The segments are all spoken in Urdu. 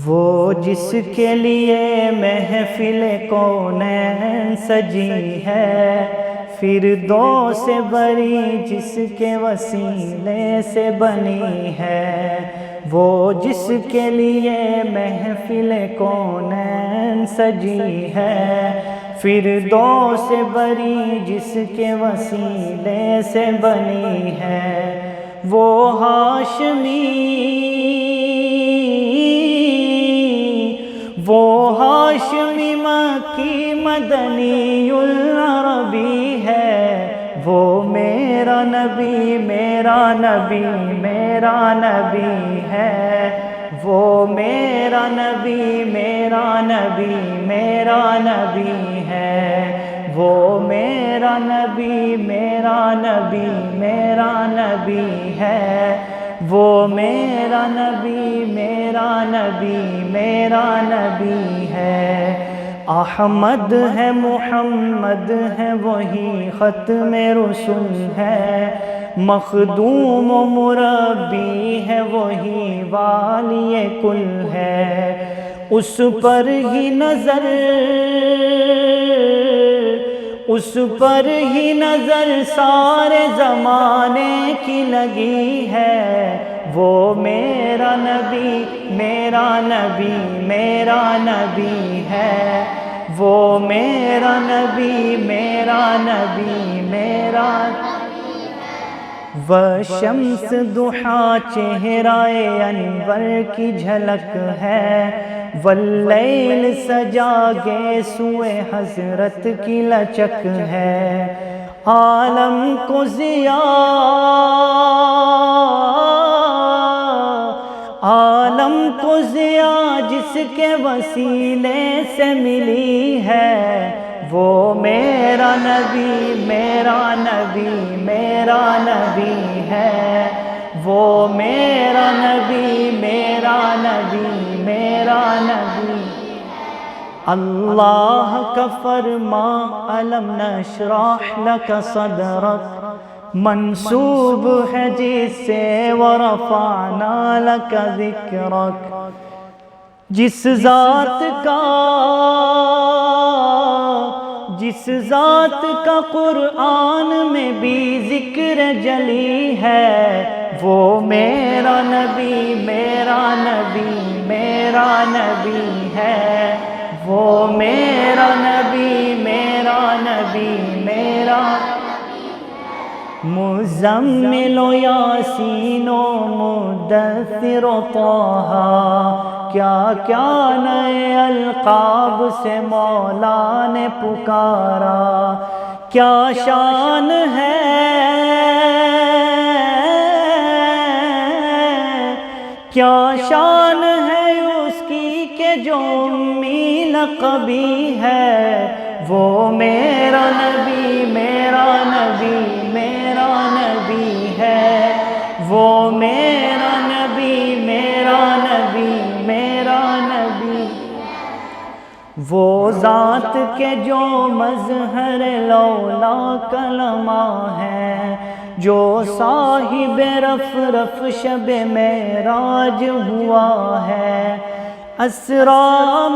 وہ جس کے لیے محفل کونین سجی ہے، فردوس بری جس کے وسیلے سے بنی ہے۔ وہ جس کے لیے محفل کونین سجی ہے، فردوس بری جس کے وسیلے سے بنی ہے۔ وہ ہاشمی مکی مدنی العربی ہے۔ وہ میرا نبی میرا نبی میرا نبی ہے۔ وہ میرا نبی میرا نبی میرا نبی ہے۔ وہ میرا نبی میرا نبی میرا نبی ہے۔ وہ میرا نبی میرا نبی میرا نبی ہے۔ احمد ہے محمد ہے وہی ختم رسل ہے۔ مخدوم و مربی ہے وہی والی کل ہے۔ اس پر ہی نظر سارے زمانے کی لگی ہے۔ وہ میرا نبی میرا نبی میرا نبی ہے۔ وہ میرا نبی میرا نبی میرا وشمس ضحیٰ چہرہ انور کی جھلک ہے۔ واللیل سجا گیسوئے حضرت کی لچک ہے۔ عالم کو ضیاء جس کے وسیلے سے ملی ہے۔ وہ میرا نبی میرا نبی میرا نبی ہے۔ وہ میرا نبی میرا نبی میرا نبی۔ اللہ کا فرما الم نشرح لک صدرک منسوب ہے جس سے ورفعنا لک ذکرک۔ جس ذات کا قرآن میں بھی ذکر جلی ہے۔ وہ میرا نبی میرا نبی میرا نبی ہے۔ وہ میرا نبی میرا نبی میرا مزمل و یاسین و مدثر و طٰہٰ، کیا کیا نئے القاب سے مولا نے پکارا۔ کیا شان ہے کیا شان ہے اس کی کہ جو امی لقبی ہے۔ وہ میرا نبی میرا نبی میرا نبی ہے۔ وہ میرا نبی میرا نبی میرا نبی۔ وہ ذات کے جو مظہر لولا کلمہ ہے، جو صاحب رف شب معراج ہوا ہے۔ اسرا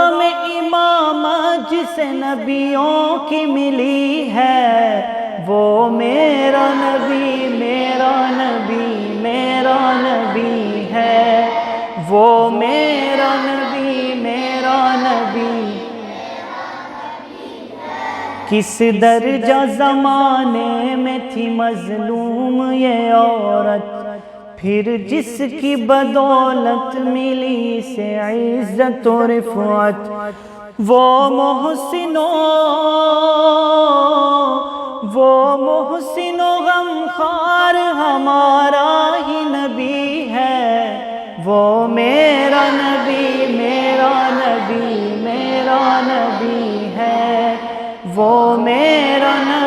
میں امامت جسے نبیوں کی ملی ہے۔ وہ میرا نبی میرا نبی میرا نبی ہے۔ وہ میرا نبی میرا نبی۔ کس درجہ زمانے میں تھی مظلوم یہ عورت، پھر جس کی بدولت ملی سے عزت و رفعت۔ وہ محسن و غمخوار ہمارا ہی نبی ہے۔ وہ میرا نبی میرا نبی میرا نبی ہے۔ وہ میرا نبی